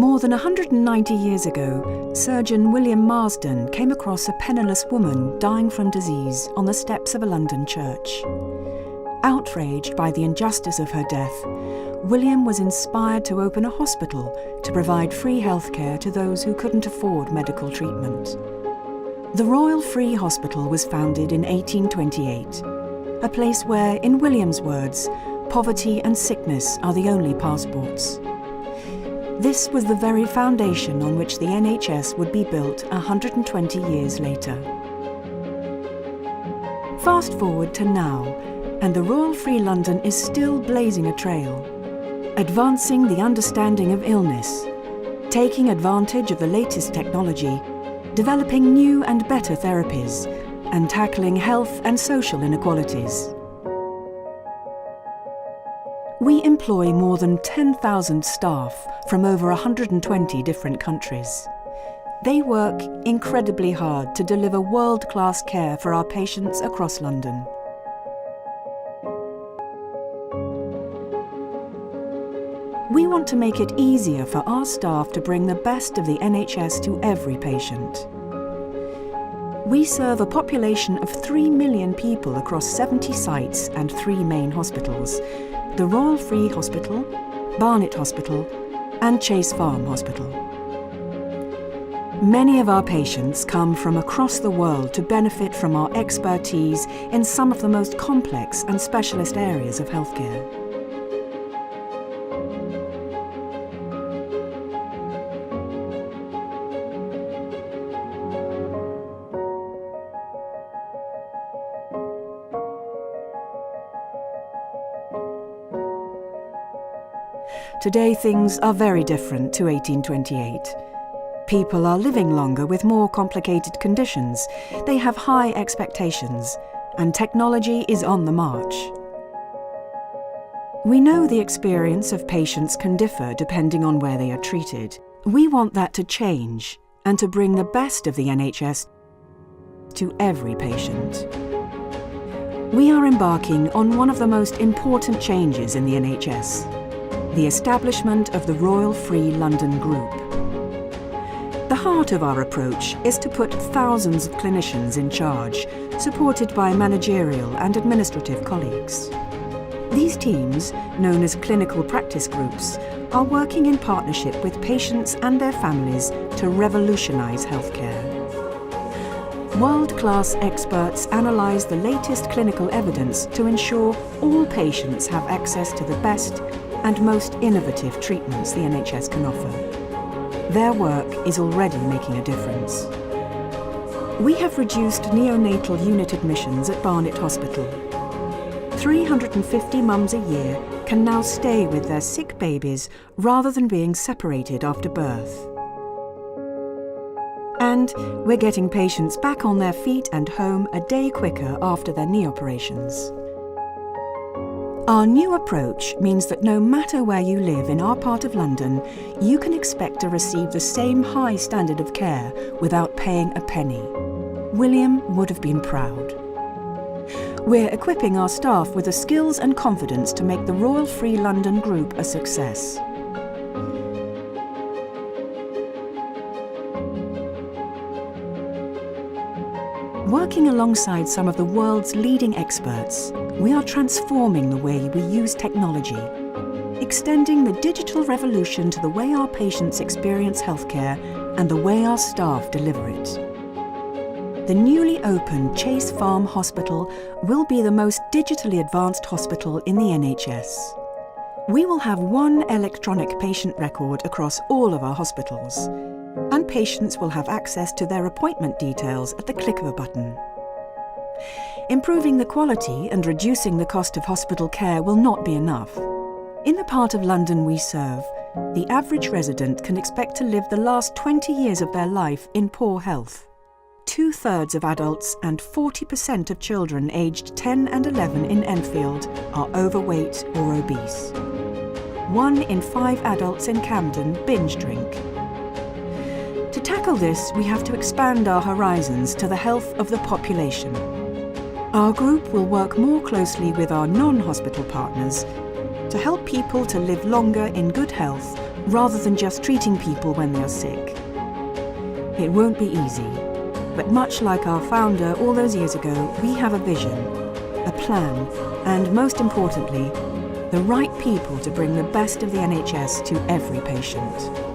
More than 190 years ago, surgeon William Marsden came across a penniless woman dying from disease on the steps of a London church. Outraged by the injustice of her death, William was inspired to open a hospital to provide free healthcare to those who couldn't afford medical treatment. The Royal Free Hospital was founded in 1828, a place where, in William's words, poverty and sickness are the only passports. This was the very foundation on which the NHS would be built 120 years later. Fast forward to now, and the Royal Free London is still blazing a trail, advancing the understanding of illness, taking advantage of the latest technology, developing new and better therapies, and tackling health and social inequalities. We employ more than 10,000 staff from over 120 different countries. They work incredibly hard to deliver world-class care for our patients across London. We want to make it easier for our staff to bring the best of the NHS to every patient. We serve a population of 3 million people across 70 sites and 3 main hospitals: the Royal Free Hospital, Barnet Hospital and Chase Farm Hospital. Many of our patients come from across the world to benefit from our expertise in some of the most complex and specialist areas of healthcare. Today things are very different to 1828. People are living longer with more complicated conditions, they have high expectations, and technology is on the march. We know the experience of patients can differ depending on where they are treated. We want that to change and to bring the best of the NHS to every patient. We are embarking on one of the most important changes in the NHS: the establishment of the Royal Free London Group. The heart of our approach is to put thousands of clinicians in charge, supported by managerial and administrative colleagues. These teams, known as clinical practice groups, are working in partnership with patients and their families to revolutionise healthcare. World-class experts analyse the latest clinical evidence to ensure all patients have access to the best and most innovative treatments the NHS can offer. Their work is already making a difference. We have reduced neonatal unit admissions at Barnet Hospital. 350 mums a year can now stay with their sick babies rather than being separated after birth. And we're getting patients back on their feet and home a day quicker after their knee operations. Our new approach means that no matter where you live in our part of London, you can expect to receive the same high standard of care without paying a penny. William would have been proud. We're equipping our staff with the skills and confidence to make the Royal Free London Group a success. Working alongside some of the world's leading experts, we are transforming the way we use technology, extending the digital revolution to the way our patients experience healthcare and the way our staff deliver it. The newly opened Chase Farm Hospital will be the most digitally advanced hospital in the NHS. We will have one electronic patient record across all of our hospitals, and patients will have access to their appointment details at the click of a button. Improving the quality and reducing the cost of hospital care will not be enough. In the part of London we serve, the average resident can expect to live the last 20 years of their life in poor health. 2/3 of adults and 40% of children aged 10 and 11 in Enfield are overweight or obese. 1 in 5 adults in Camden binge drink. To tackle this, we have to expand our horizons to the health of the population. Our group will work more closely with our non-hospital partners to help people to live longer in good health rather than just treating people when they are sick. It won't be easy, but much like our founder all those years ago, we have a vision, a plan, and most importantly, the right people to bring the best of the NHS to every patient.